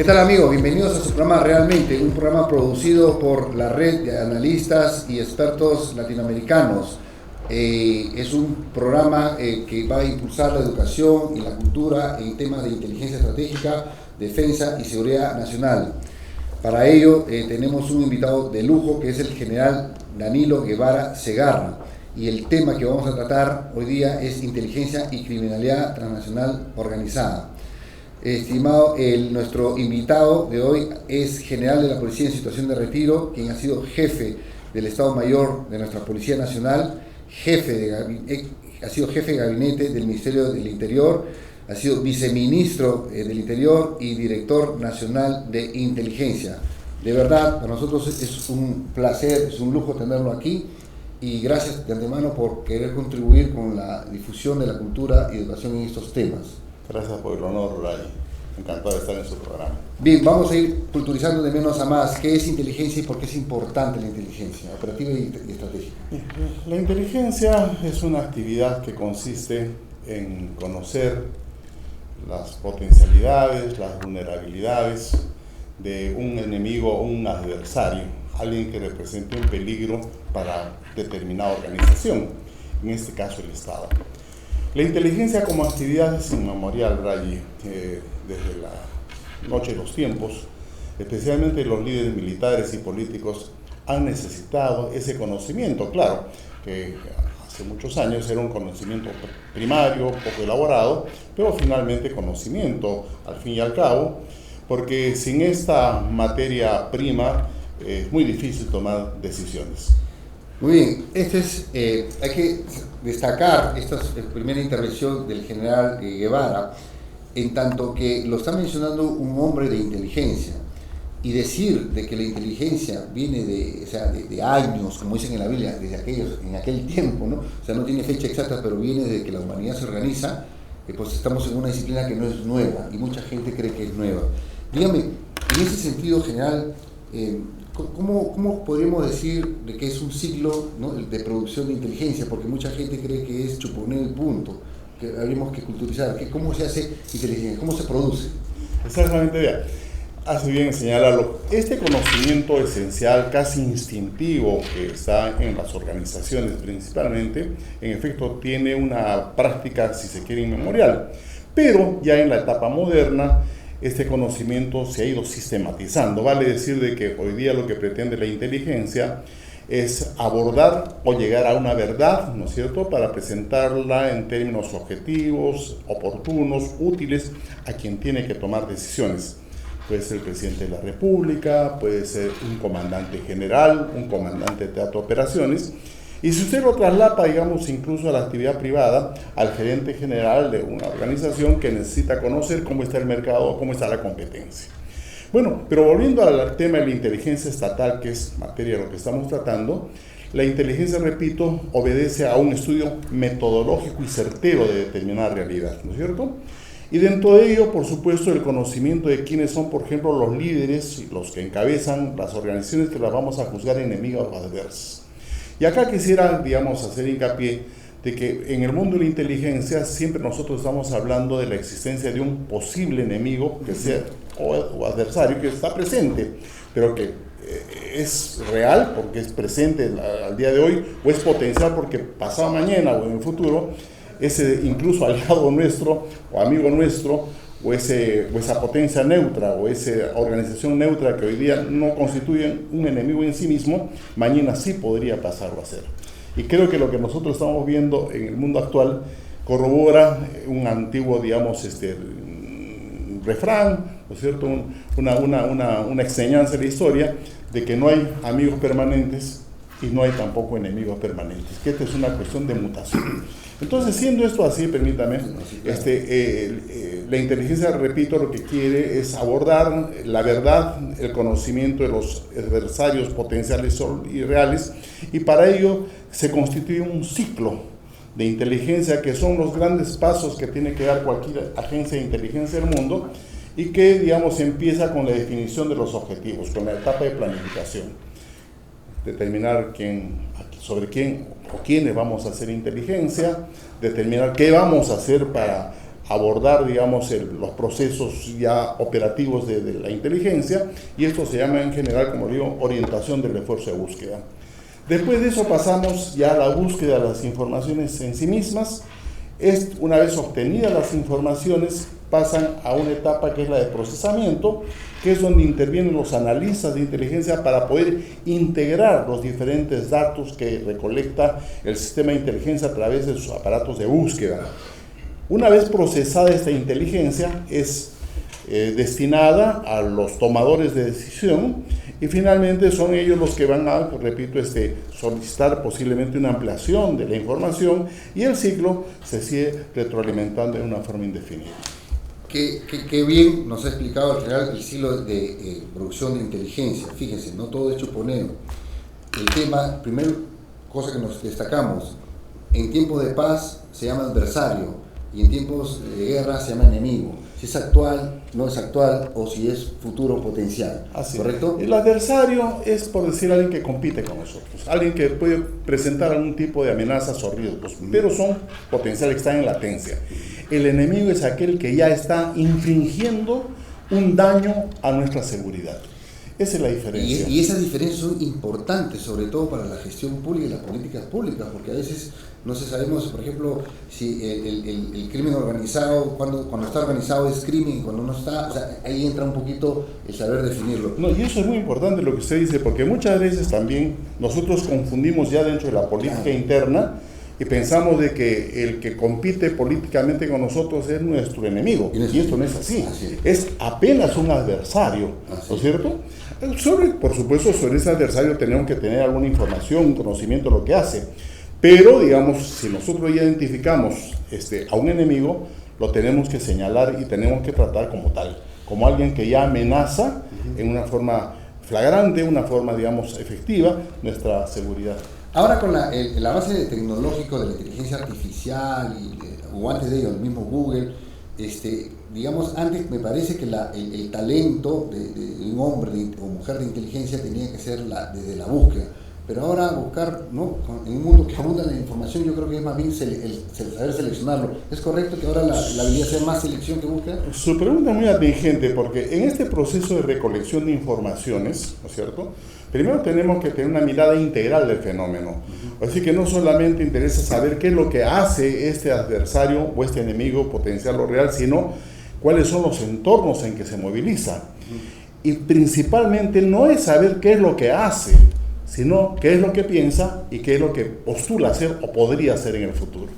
¿Qué tal, amigos? Bienvenidos a su programa Realmente, un programa producido por la red de analistas y expertos latinoamericanos. Es un programa que va a impulsar la educación y la cultura en temas de inteligencia estratégica, defensa y seguridad nacional. Para ello tenemos un invitado de lujo que es el general Danilo Guevara Segarra, y el tema que vamos a tratar hoy día es inteligencia y criminalidad transnacional organizada. Estimado, nuestro invitado de hoy es general de la Policía en situación de retiro, quien ha sido jefe del Estado Mayor de nuestra Policía Nacional, ha sido jefe de gabinete del Ministerio del Interior, ha sido viceministro del Interior y director nacional de inteligencia. De verdad, para nosotros es un placer, es un lujo tenerlo aquí, y gracias de antemano por querer contribuir con la difusión de la cultura y educación en estos temas. Gracias por el honor, Ray. Encantado de estar en su programa. Bien, vamos a ir culturizando de menos a más. ¿Qué es inteligencia y por qué es importante la inteligencia operativa y estratégica? La inteligencia es una actividad que consiste en conocer las potencialidades, las vulnerabilidades de un enemigo o un adversario, alguien que represente un peligro para determinada organización, en este caso el Estado. La inteligencia como actividad es inmemorial, Ray, desde la noche de los tiempos. Especialmente los líderes militares y políticos han necesitado ese conocimiento. Claro, que hace muchos años era un conocimiento primario, poco elaborado, pero finalmente conocimiento, al fin y al cabo, porque sin esta materia prima es muy difícil tomar decisiones. Muy bien, hay que destacar esta primera intervención del general Guevara, en tanto que lo está mencionando un hombre de inteligencia, y decir de que la inteligencia viene de años, como dicen en la Biblia, en aquel tiempo, ¿no? O sea, no tiene fecha exacta, pero viene de que la humanidad se organiza, pues estamos en una disciplina que no es nueva, y mucha gente cree que es nueva. Dígame, en ese sentido, general, ¿cómo podríamos decir de que es un ciclo, ¿no?, de producción de inteligencia? Porque mucha gente cree que es chuponer el punto, que habríamos que culturizar. ¿Cómo se hace inteligencia? ¿Cómo se produce? Exactamente, vea. Hace bien en señalarlo. Este conocimiento esencial, casi instintivo, que está en las organizaciones principalmente, en efecto tiene una práctica, si se quiere, inmemorial. Pero ya en la etapa moderna, este conocimiento se ha ido sistematizando. Vale decir de que hoy día lo que pretende la inteligencia es abordar o llegar a una verdad, ¿no es cierto?, para presentarla en términos objetivos, oportunos, útiles a quien tiene que tomar decisiones. Puede ser el presidente de la República, puede ser un comandante general, un comandante de teatro de operaciones. Y si usted lo traslapa, digamos, incluso a la actividad privada, al gerente general de una organización que necesita conocer cómo está el mercado, cómo está la competencia. Bueno, pero volviendo al tema de la inteligencia estatal, que es materia de lo que estamos tratando, la inteligencia, repito, obedece a un estudio metodológico y certero de determinada realidad, ¿no es cierto? Y dentro de ello, por supuesto, el conocimiento de quiénes son, por ejemplo, los líderes y los que encabezan las organizaciones que las vamos a juzgar enemigas o adversas. Y acá quisiera, digamos, hacer hincapié de que en el mundo de la inteligencia siempre nosotros estamos hablando de la existencia de un posible enemigo que sea, o adversario que está presente, pero que es real porque es presente al día de hoy, o es potencial porque pasado mañana o en el futuro, ese incluso aliado nuestro o amigo nuestro, o esa potencia neutra o esa organización neutra que hoy día no constituye un enemigo en sí mismo, mañana sí podría pasarlo a ser. Y creo que lo que nosotros estamos viendo en el mundo actual corrobora un antiguo, digamos, refrán, ¿no es cierto?, una enseñanza de la historia de que no hay amigos permanentes y no hay tampoco enemigos permanentes, que esta es una cuestión de mutación. Entonces, siendo esto así, permítame, la inteligencia, repito, lo que quiere es abordar la verdad, el conocimiento de los adversarios potenciales y reales, y para ello se constituye un ciclo de inteligencia que son los grandes pasos que tiene que dar cualquier agencia de inteligencia del mundo, y que, digamos, empieza con la definición de los objetivos, con la etapa de planificación. Determinar sobre quién o quiénes vamos a hacer inteligencia, determinar qué vamos a hacer para abordar, digamos, los procesos ya operativos de la inteligencia, y esto se llama en general, como digo, orientación del esfuerzo de búsqueda. Después de eso pasamos ya a la búsqueda de las informaciones en sí mismas. Una vez obtenidas las informaciones, pasan a una etapa que es la de procesamiento, que es donde intervienen los analistas de inteligencia para poder integrar los diferentes datos que recolecta el sistema de inteligencia a través de sus aparatos de búsqueda. Una vez procesada esta inteligencia, es destinada a los tomadores de decisión, y finalmente son ellos los que van a, repito, solicitar posiblemente una ampliación de la información, y el ciclo se sigue retroalimentando de una forma indefinida. Qué bien nos ha explicado el ciclo de producción de inteligencia. Fíjense, no todo es chuponeo. El tema, primera cosa que nos destacamos, en tiempos de paz se llama adversario, y en tiempos de guerra se llama enemigo. Si es actual, no es actual, o si es futuro potencial. Así, ¿correcto? El adversario es, por decir, alguien que compite con nosotros, alguien que puede presentar algún tipo de amenazas o riesgos, pero son potenciales, están en latencia. El enemigo es aquel que ya está infringiendo un daño a nuestra seguridad. Esa es la diferencia. Y esas diferencias son importantes, sobre todo para la gestión pública y las políticas públicas, porque a veces no sabemos, por ejemplo, si el crimen organizado, cuando está organizado es crimen, y cuando no está, o sea, ahí entra un poquito el saber definirlo. No, y eso es muy importante lo que usted dice, porque muchas veces también nosotros confundimos ya dentro de la política interna, y pensamos de que el que compite políticamente con nosotros es nuestro enemigo, y esto no es así, es apenas un adversario, ¿no es cierto? Por supuesto, sobre ese adversario tenemos que tener alguna información, un conocimiento de lo que hace, pero digamos, si nosotros identificamos a un enemigo, lo tenemos que señalar y tenemos que tratar como tal, como alguien que ya amenaza en una forma flagrante, una forma, digamos, efectiva, nuestra seguridad. Ahora con el avance tecnológico de la inteligencia artificial, o antes de ello, el mismo Google, digamos, antes me parece que el talento de un hombre o mujer de inteligencia tenía que ser desde la búsqueda. Pero ahora buscar, ¿no? En un mundo que abunda de información, yo creo que es más bien el saber seleccionarlo. ¿Es correcto que ahora la habilidad sea más selección que búsqueda? Su pregunta es muy atingente, porque en este proceso de recolección de informaciones, ¿no es cierto?, primero tenemos que tener una mirada integral del fenómeno. Así que no solamente interesa saber qué es lo que hace este adversario o este enemigo potencial o real, sino cuáles son los entornos en que se moviliza. Y principalmente no es saber qué es lo que hace, sino qué es lo que piensa y qué es lo que postula hacer o podría hacer en el futuro.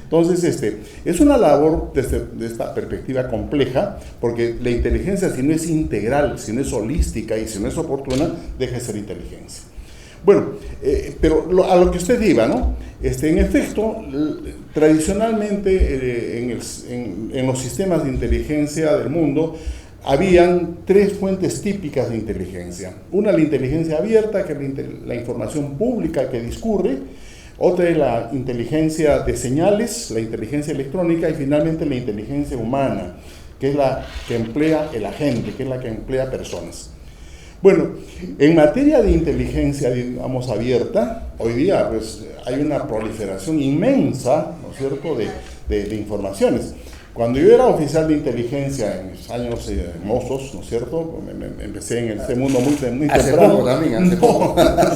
Entonces, es una labor desde esta perspectiva compleja, porque la inteligencia, si no es integral, si no es holística y si no es oportuna, deja de ser inteligencia. Bueno, pero a lo que usted iba, ¿no? En efecto, tradicionalmente en los sistemas de inteligencia del mundo, habían tres fuentes típicas de inteligencia. Una, la inteligencia abierta, que es la información pública que discurre. Otra es la inteligencia de señales, la inteligencia electrónica, y finalmente la inteligencia humana, que es la que emplea el agente, que es la que emplea personas. Bueno, en materia de inteligencia, digamos, abierta, hoy día pues, hay una proliferación inmensa, ¿no es cierto?, de informaciones. Cuando yo era oficial de inteligencia en los años mozos, ¿no es cierto?, empecé en este mundo muy temprano. Hace poco también, hace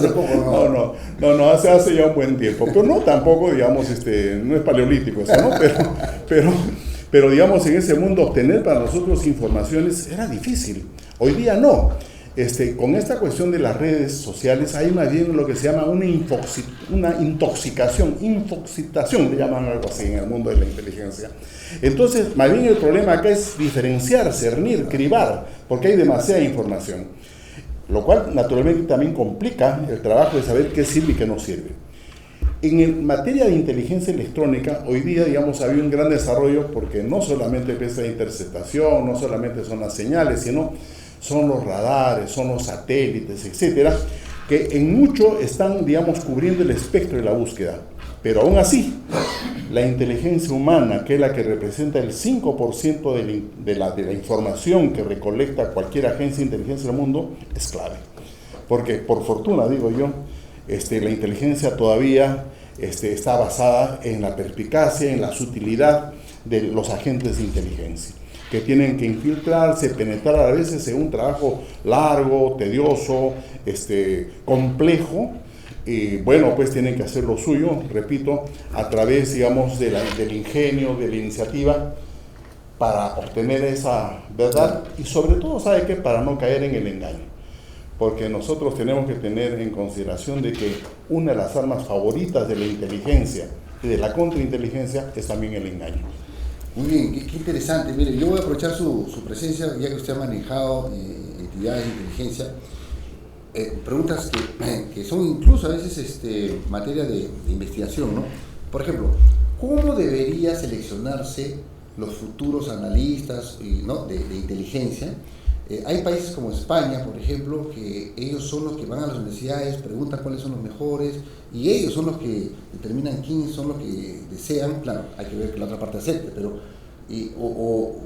poco. No, hace ya un buen tiempo. Pero no tampoco, digamos, no es paleolítico eso, ¿no? Pero digamos, en ese mundo obtener para nosotros informaciones era difícil. Hoy día no. Con esta cuestión de las redes sociales hay más bien lo que se llama una intoxicación, le llaman algo así en el mundo de la inteligencia. Entonces, más bien el problema acá es diferenciar, cernir, cribar, porque hay demasiada información, lo cual naturalmente también complica el trabajo de saber qué sirve y qué no sirve. En materia de inteligencia electrónica, hoy día, digamos, ha habido un gran desarrollo, porque no solamente es la interceptación, no solamente son las señales, sino son los radares, son los satélites, etcétera, que en mucho están, digamos, cubriendo el espectro de la búsqueda. Pero aún así, la inteligencia humana, que es la que representa el 5% de la información que recolecta cualquier agencia de inteligencia del mundo, es clave. Porque, por fortuna, digo yo, la inteligencia todavía está basada en la perspicacia, en la sutilidad de los agentes de inteligencia, que tienen que infiltrarse, penetrar a veces en un trabajo largo, tedioso, complejo. Y bueno, pues tienen que hacer lo suyo, repito, a través, digamos, del ingenio, de la iniciativa, para obtener esa verdad y sobre todo, ¿sabe qué? Para no caer en el engaño. Porque nosotros tenemos que tener en consideración de que una de las armas favoritas de la inteligencia y de la contrainteligencia es también el engaño. Muy bien, qué interesante. Mire, yo voy a aprovechar su presencia, ya que usted ha manejado actividades de inteligencia, preguntas que son incluso a veces materia de investigación, ¿no? Por ejemplo, ¿cómo debería seleccionarse los futuros analistas, ¿no?, de inteligencia? Hay países como España, por ejemplo, que ellos son los que van a las universidades, preguntan cuáles son los mejores, y ellos son los que determinan quiénes son los que desean. Claro, hay que ver que la otra parte acepte, pero y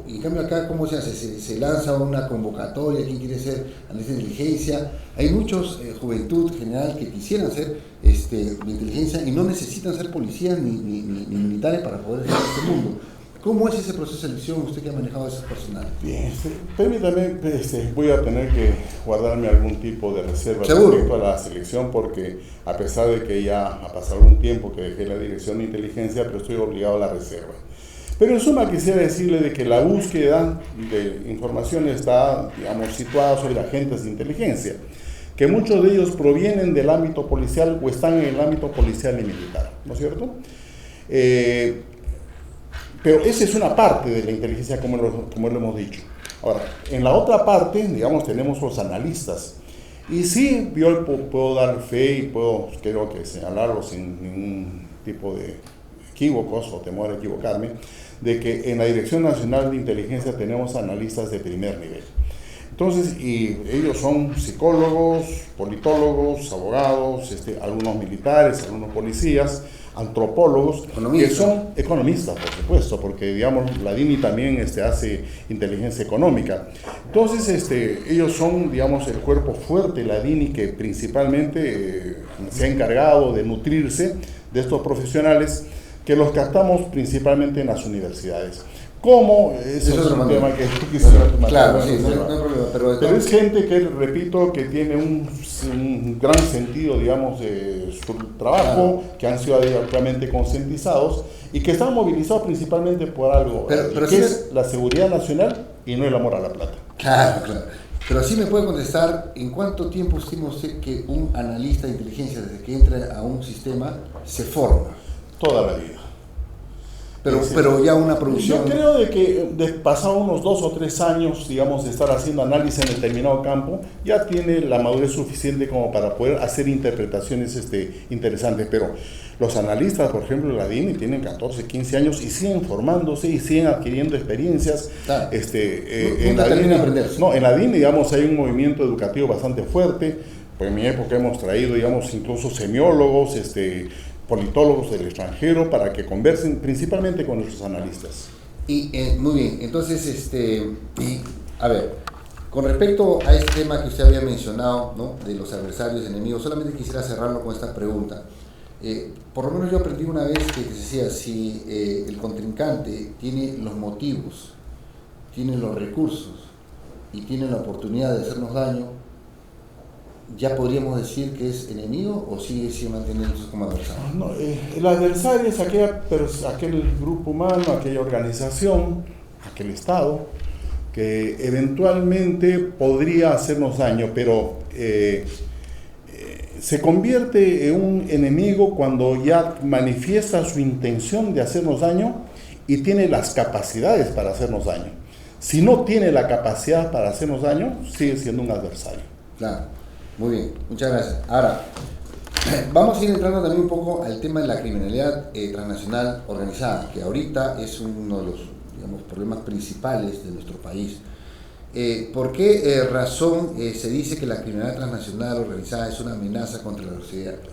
en cambio acá, ¿cómo se hace? Se lanza una convocatoria, ¿quién quiere ser analista de inteligencia? Hay muchos, juventud general, que quisieran ser de inteligencia y no necesitan ser policías ni militares para poder estar en este mundo. ¿Cómo es ese proceso de selección, usted que ha manejado ese personal? Bien, permítame, voy a tener que guardarme algún tipo de reserva respecto a la selección, porque a pesar de que ya ha pasado algún tiempo que dejé la dirección de inteligencia, pero estoy obligado a la reserva. Pero en suma quisiera decirle de que la búsqueda de información está, digamos, situada sobre agentes de inteligencia, que muchos de ellos provienen del ámbito policial o están en el ámbito policial y militar, ¿no es cierto? Pero esa es una parte de la inteligencia, como lo hemos dicho. Ahora, en la otra parte, digamos, tenemos los analistas. Y sí, yo puedo dar fe y puedo, creo que señalarlo sin ningún tipo de equívocos o temor a equivocarme, de que en la Dirección Nacional de Inteligencia tenemos analistas de primer nivel. Entonces, y ellos son psicólogos, politólogos, abogados, algunos militares, algunos policías, antropólogos, que son economistas, por supuesto, porque, digamos, la DINI también hace inteligencia económica. Entonces, ellos son, digamos, el cuerpo fuerte de la DINI, que principalmente se ha encargado de nutrirse de estos profesionales, que los captamos principalmente en las universidades. ¿Cómo? Eso es un tema que quisiera tomar. Claro, sí, no hay problema. Pero es gente que, repito, que tiene un gran sentido, digamos, de su trabajo, que han sido adecuadamente concientizados y que están movilizados principalmente por algo, pero que es la seguridad nacional y no el amor a la plata. Claro. Pero sí me puede contestar, ¿en cuánto tiempo estima usted que un analista de inteligencia, desde que entra a un sistema, se forma? Toda la vida. Pero ya una producción... Yo creo de que pasado unos 2 o 3 años, digamos, de estar haciendo análisis en determinado campo, ya tiene la madurez suficiente como para poder hacer interpretaciones interesantes. Pero los analistas, por ejemplo, de la DINI tienen 14, 15 años y siguen formándose y siguen adquiriendo experiencias. Claro. En la DINI, digamos, hay un movimiento educativo bastante fuerte. Pues en mi época hemos traído, digamos, incluso semiólogos, politólogos del extranjero, para que conversen principalmente con nuestros analistas. Y muy bien, entonces, a ver, con respecto a este tema que usted había mencionado, ¿no?, de los adversarios, enemigos, solamente quisiera cerrarlo con esta pregunta. Por lo menos yo aprendí una vez que se decía, si el contrincante tiene los motivos, tiene los recursos y tiene la oportunidad de hacernos daño, ¿ya podríamos decir que es enemigo o sigue manteniéndose como adversario? No, el adversario es aquel grupo humano, aquella organización, aquel Estado, que eventualmente podría hacernos daño, pero se convierte en un enemigo cuando ya manifiesta su intención de hacernos daño y tiene las capacidades para hacernos daño. Si no tiene la capacidad para hacernos daño, sigue siendo un adversario. Claro. Muy bien, muchas gracias. Ahora, vamos a ir entrando también un poco al tema de la criminalidad transnacional organizada, que ahorita es uno de los, digamos, problemas principales de nuestro país. ¿Por qué razón se dice que la criminalidad transnacional organizada es una amenaza contra la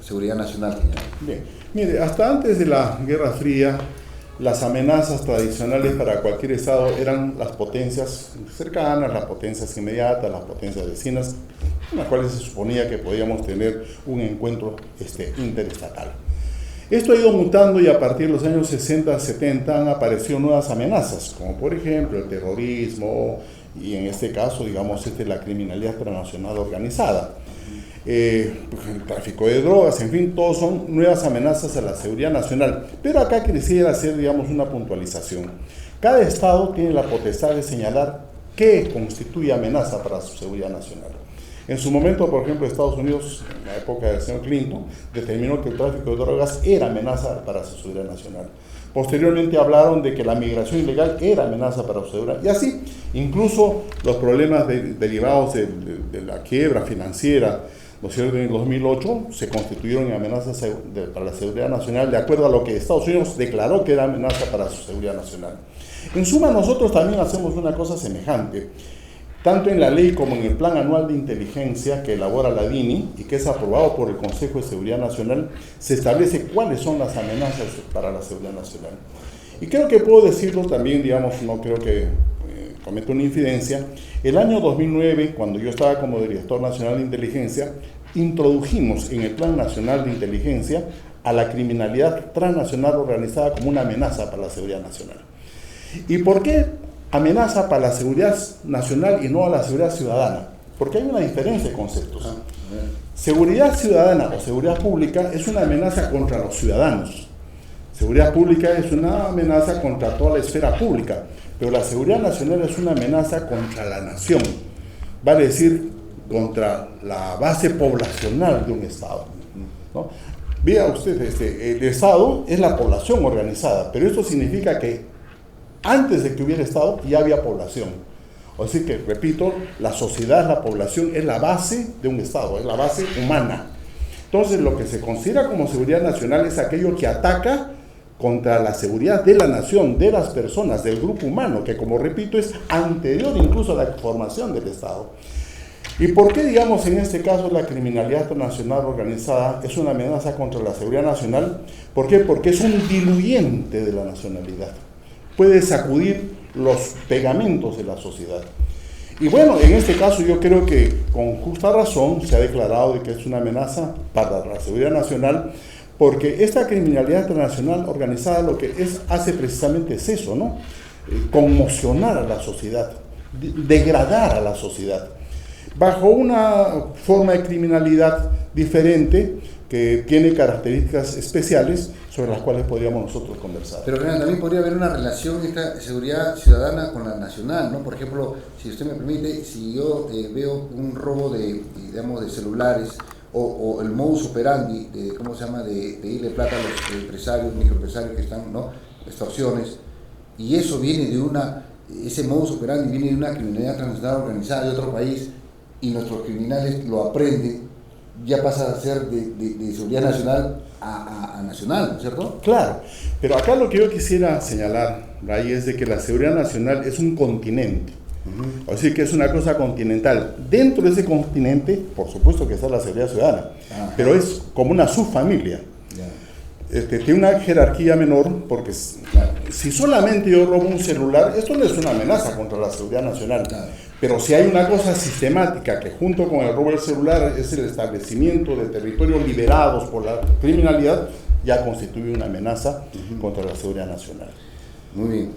seguridad nacional, señor? Bien, mire, hasta antes de la Guerra Fría, las amenazas tradicionales para cualquier Estado eran las potencias cercanas, las potencias inmediatas, las potencias vecinas, con las cuales se suponía que podíamos tener un encuentro interestatal. Esto ha ido mutando y a partir de los años 60, 70 han aparecido nuevas amenazas, como por ejemplo el terrorismo y en este caso, digamos, la criminalidad transnacional organizada. El tráfico de drogas, en fin, todos son nuevas amenazas a la seguridad nacional. Pero acá quisiera hacer, digamos, una puntualización. Cada estado tiene la potestad de señalar qué constituye amenaza para su seguridad nacional. En su momento, por ejemplo, Estados Unidos, en la época del señor Clinton, determinó que el tráfico de drogas era amenaza para su seguridad nacional. Posteriormente hablaron de que la migración ilegal era amenaza para su seguridad. Y así, incluso los problemas derivados de la quiebra financiera, ¿no es cierto?, en el 2008 se constituyeron en amenazas para la seguridad nacional, de acuerdo a lo que Estados Unidos declaró que era amenaza para su seguridad nacional. En suma, nosotros también hacemos una cosa semejante. Tanto en la ley como en el Plan Anual de Inteligencia que elabora la DINI y que es aprobado por el Consejo de Seguridad Nacional, se establece cuáles son las amenazas para la seguridad nacional. Y creo que puedo decirlo también, digamos, no creo que cometa una infidencia. El año 2009, cuando yo estaba como Director Nacional de Inteligencia, introdujimos en el Plan Nacional de Inteligencia a la criminalidad transnacional organizada como una amenaza para la seguridad nacional. ¿Y por qué amenaza para la seguridad nacional y no a la seguridad ciudadana? Porque hay una diferencia de conceptos. Seguridad ciudadana o seguridad pública es una amenaza contra los ciudadanos. Seguridad pública es una amenaza contra toda la esfera pública, pero la seguridad nacional es una amenaza contra la nación, vale decir, contra la base poblacional de un Estado, ¿no? Vea usted, el Estado es la población organizada, pero esto significa que antes de que hubiera Estado ya había población. O sea que, repito, la sociedad, la población es la base de un Estado, es la base humana. Entonces, lo que se considera como seguridad nacional es aquello que ataca contra la seguridad de la nación, de las personas, del grupo humano, que, como repito, es anterior incluso a la formación del Estado. ¿Y por qué, digamos, en este caso la criminalidad transnacional organizada es una amenaza contra la seguridad nacional? ¿Por qué? Porque es un diluyente de la nacionalidad. Puede sacudir los pegamentos de la sociedad. Y bueno, en este caso yo creo que con justa razón se ha declarado de que es una amenaza para la seguridad nacional, porque esta criminalidad transnacional organizada lo que hace precisamente es eso, ¿no? Conmocionar a la sociedad, degradar a la sociedad, bajo una forma de criminalidad diferente que tiene características especiales sobre las cuales podríamos nosotros conversar. Pero también podría haber una relación de esta seguridad ciudadana con la nacional, ¿no? Por ejemplo, si usted me permite, si yo veo un robo de celulares o el modus operandi de, ¿cómo se llama?, de irle plata a los empresarios, microempresarios que están, ¿no?, extorsiones, y eso viene de ese modus operandi viene de una criminalidad transnacional organizada de otro país, y nuestros criminales lo aprenden, ya pasa a ser de seguridad nacional a nacional, ¿no es cierto? Claro, pero acá lo que yo quisiera señalar, Ray, es de que la seguridad nacional es un continente, o sea que es una cosa continental. Dentro de ese continente, por supuesto que está la seguridad ciudadana, pero es como una subfamilia. Tiene una jerarquía menor, porque si solamente yo robo un celular, esto no es una amenaza contra la seguridad nacional. Pero si hay una cosa sistemática que junto con el robo del celular es el establecimiento de territorios liberados por la criminalidad, ya constituye una amenaza contra la seguridad nacional. Muy bien,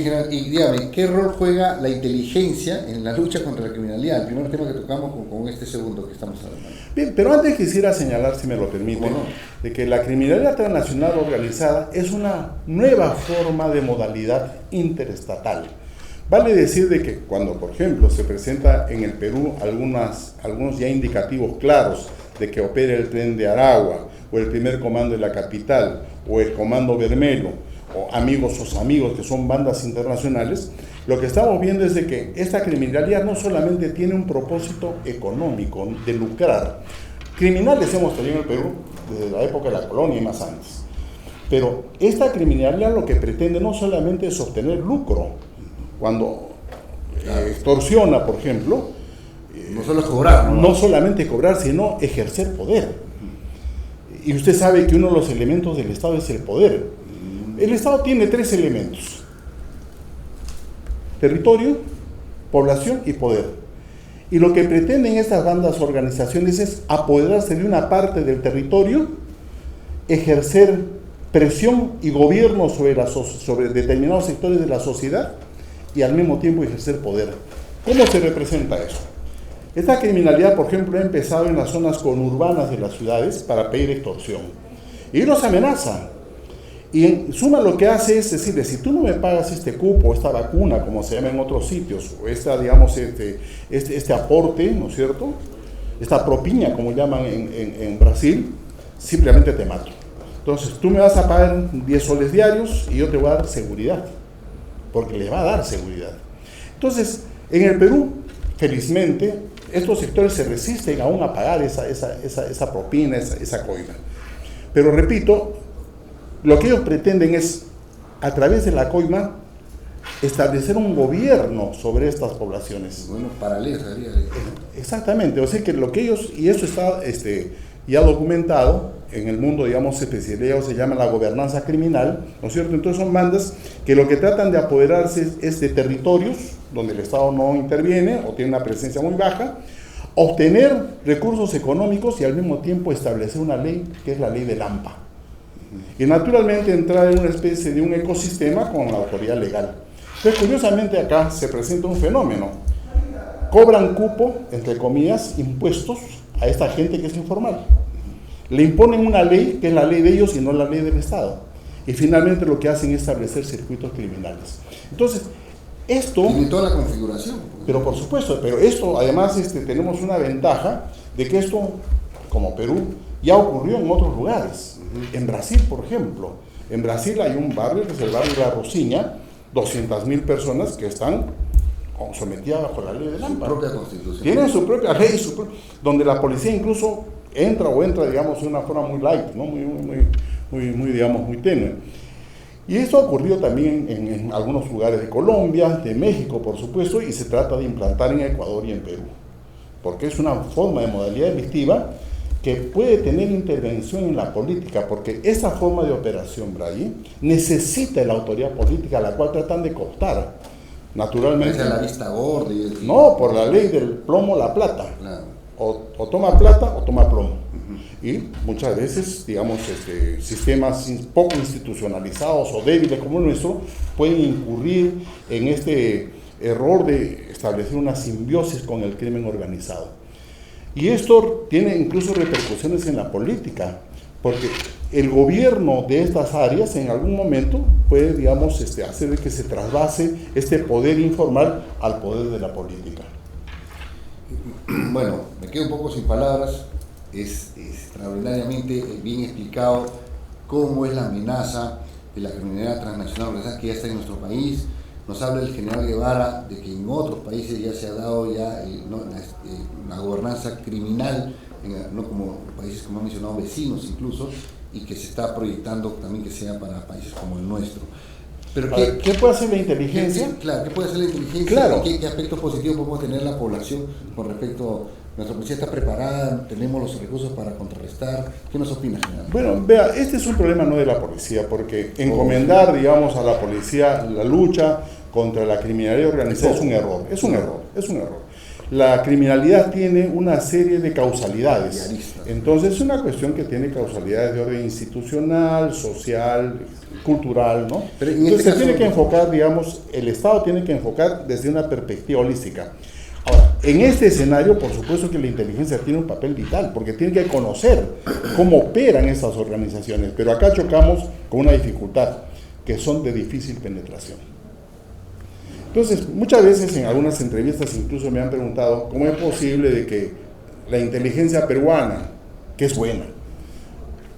general. Y dígame, ¿qué rol juega la inteligencia en la lucha contra la criminalidad? El primer tema que tocamos con este segundo que estamos hablando. Bien, pero antes quisiera señalar, si me lo permite, de que la criminalidad transnacional organizada es una nueva forma de modalidad interestatal. Vale decir de que cuando, por ejemplo, se presenta en el Perú algunos ya indicativos claros de que opera el Tren de Aragua, o el Primer Comando de la Capital, o el Comando Bermelo, o Amigos Sus Amigos, que son bandas internacionales, lo que estamos viendo es de que esta criminalidad no solamente tiene un propósito económico, de lucrar. Criminales hemos tenido en el Perú desde la época de la colonia y más antes. Pero esta criminalidad lo que pretende no solamente es obtener lucro. Cuando extorsiona, por ejemplo, no solo es cobrar, no solamente cobrar, sino ejercer poder. Y usted sabe que uno de los elementos del Estado es el poder. El Estado tiene 3 elementos: territorio, población y poder. Y lo que pretenden estas bandas organizaciones es apoderarse de una parte del territorio ejercer presión y gobierno sobre determinados sectores de la sociedad y al mismo tiempo ejercer poder. ¿Cómo se representa eso? Esta criminalidad, por ejemplo, ha empezado en las zonas conurbanas de las ciudades para pedir extorsión. Y los amenazan. Y en suma lo que hace es decirle, si tú no me pagas este cupo, esta vacuna, como se llama en otros sitios, o este aporte, ¿no es cierto?, esta propina, como llaman en Brasil, simplemente te mato. Entonces, tú me vas a pagar 10 soles diarios y yo te voy a dar seguridad, porque les va a dar seguridad. Entonces, en el Perú, felizmente, estos sectores se resisten aún a pagar esa propina, esa coima. Pero repito, lo que ellos pretenden es, a través de la coima, establecer un gobierno sobre estas poblaciones. Bueno, paralelo sería. Exactamente, o sea que lo que ellos, y eso está ya documentado en el mundo, digamos, especializado, se llama la gobernanza criminal, ¿no es cierto? Entonces son bandas que lo que tratan de apoderarse es de territorios donde el Estado no interviene o tiene una presencia muy baja, obtener recursos económicos y al mismo tiempo establecer una ley que es la ley del AMPA. Y naturalmente entrar en una especie de un ecosistema con la autoridad legal. Entonces, curiosamente acá se presenta un fenómeno. Cobran cupo, entre comillas, impuestos a esta gente que es informal. Le imponen una ley que es la ley de ellos y no la ley del Estado. Y finalmente lo que hacen es establecer circuitos criminales. Entonces, esto... Tiene toda la configuración. Pero por supuesto, pero esto además tenemos una ventaja de que esto, como Perú, ya ocurrió en otros lugares. En Brasil, por ejemplo. En Brasil hay un barrio que es el barrio de La Rocinha, 200.000 personas que están sometidas bajo la ley del AMPA. Su propia constitución. Tienen su propia ley, donde la policía incluso entra, digamos, de una forma muy light, ¿no? muy tenue. Y esto ha ocurrido también en algunos lugares de Colombia, de México, por supuesto, y se trata de implantar en Ecuador y en Perú. Porque es una forma de modalidad delictiva que puede tener intervención en la política, porque esa forma de operación, Brian, necesita la autoridad política a la cual tratan de cooptar. Naturalmente. Es la vista gorda. No, por la ley del plomo, la plata. Claro. O toma plata o toma plomo. Y muchas veces, digamos, sistemas poco institucionalizados o débiles como el nuestro pueden incurrir en este error de establecer una simbiosis con el crimen organizado. Y esto tiene incluso repercusiones en la política, porque el gobierno de estas áreas en algún momento puede, digamos, hacer de que se trasvase este poder informal al poder de la política. Bueno, me quedo un poco sin palabras. Es extraordinariamente bien explicado cómo es la amenaza de la criminalidad transnacional que ya está en nuestro país. Nos habla el general Guevara de que en otros países ya se ha dado la gobernanza criminal, no como países como han mencionado, vecinos incluso, y que se está proyectando también que sea para países como el nuestro. Pero ¿qué puede hacer la inteligencia? ¿Qué puede hacer la inteligencia? Claro. ¿Qué aspectos positivos podemos tener la población con respecto? ¿Nuestra policía está preparada? ¿Tenemos los recursos para contrarrestar? ¿Qué nos opina, general? Bueno, vea, este es un problema no de la policía, porque encomendar, digamos, a la policía la lucha contra la criminalidad organizada es un error. La criminalidad tiene una serie de causalidades. Entonces es una cuestión que tiene causalidades de orden institucional, social, cultural, ¿no? Pero entonces se tiene que enfocar, digamos, el Estado tiene que enfocar desde una perspectiva holística. Ahora, en este escenario, por supuesto que la inteligencia tiene un papel vital, porque tiene que conocer cómo operan esas organizaciones, pero acá chocamos con una dificultad, que son de difícil penetración. Entonces, muchas veces en algunas entrevistas incluso me han preguntado cómo es posible de que la inteligencia peruana, que es buena,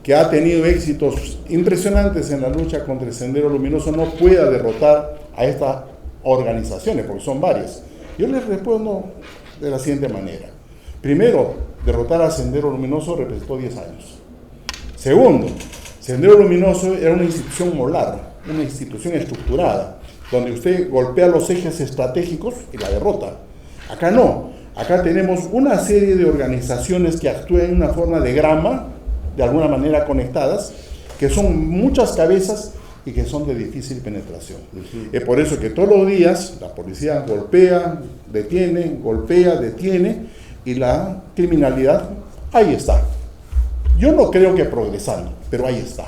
que ha tenido éxitos impresionantes en la lucha contra el Sendero Luminoso, no pueda derrotar a estas organizaciones, porque son varias. Yo les respondo de la siguiente manera. Primero, derrotar a Sendero Luminoso representó 10 años. Segundo, Sendero Luminoso era una institución molar, una institución estructurada, donde usted golpea los ejes estratégicos y la derrota. Acá no. Acá tenemos una serie de organizaciones que actúan en una forma de grama, de alguna manera conectadas, que son muchas cabezas y que son de difícil penetración. Es por eso que todos los días la policía golpea, detiene, y la criminalidad ahí está. Yo no creo que progresando, pero ahí está.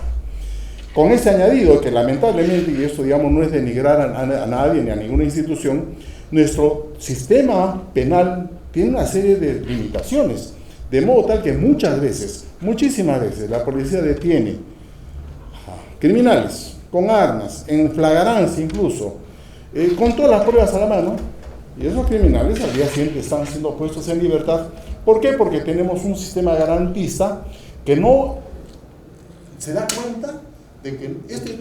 Con ese añadido que lamentablemente, y esto digamos no es denigrar a nadie ni a ninguna institución, nuestro sistema penal tiene una serie de limitaciones, de modo tal que muchas veces, muchísimas veces, la policía detiene criminales con armas, en flagrancia incluso, con todas las pruebas a la mano, y esos criminales al día siguiente están siendo puestos en libertad. ¿Por qué? Porque tenemos un sistema garantista que no se da cuenta de que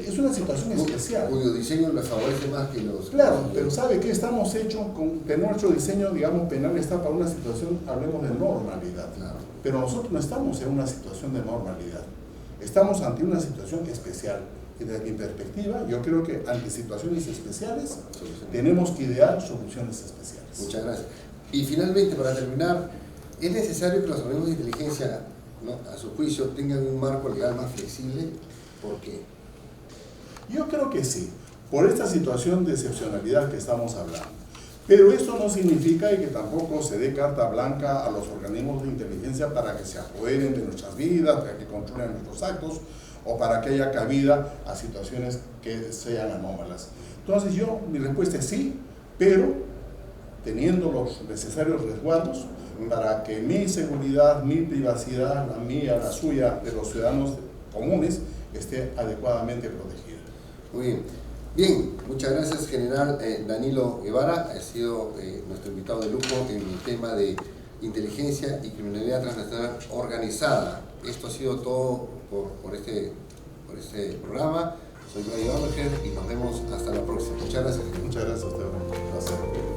es una situación especial. Cuyo diseño les favorece más que los... Claro, pero ¿sabe qué? Estamos hechos con que nuestro diseño, digamos, penal está para una situación, hablemos de normalidad. Claro. Pero nosotros no estamos en una situación de normalidad. Estamos ante una situación especial. Y desde mi perspectiva, yo creo que ante situaciones especiales tenemos que idear soluciones especiales. Muchas gracias. Y finalmente, para terminar, ¿es necesario que los organismos de inteligencia, ¿no?, a su juicio, tengan un marco legal más flexible? ¿Por qué? Yo creo que sí, por esta situación de excepcionalidad que estamos hablando. Pero esto no significa que tampoco se dé carta blanca a los organismos de inteligencia para que se apoderen de nuestras vidas, para que controlen nuestros actos o para que haya cabida a situaciones que sean anómalas. Entonces mi respuesta es sí, pero teniendo los necesarios resguardos para que mi seguridad, mi privacidad, la mía, la suya, de los ciudadanos comunes, esté adecuadamente protegida. Muy bien. Bien, muchas gracias, General Danilo Guevara. Ha sido nuestro invitado de lujo en el tema de inteligencia y criminalidad transnacional organizada. Esto ha sido todo por este programa. Soy Mario Aberger y nos vemos hasta la próxima. Muchas gracias. Muchas gracias a usted. Un placer.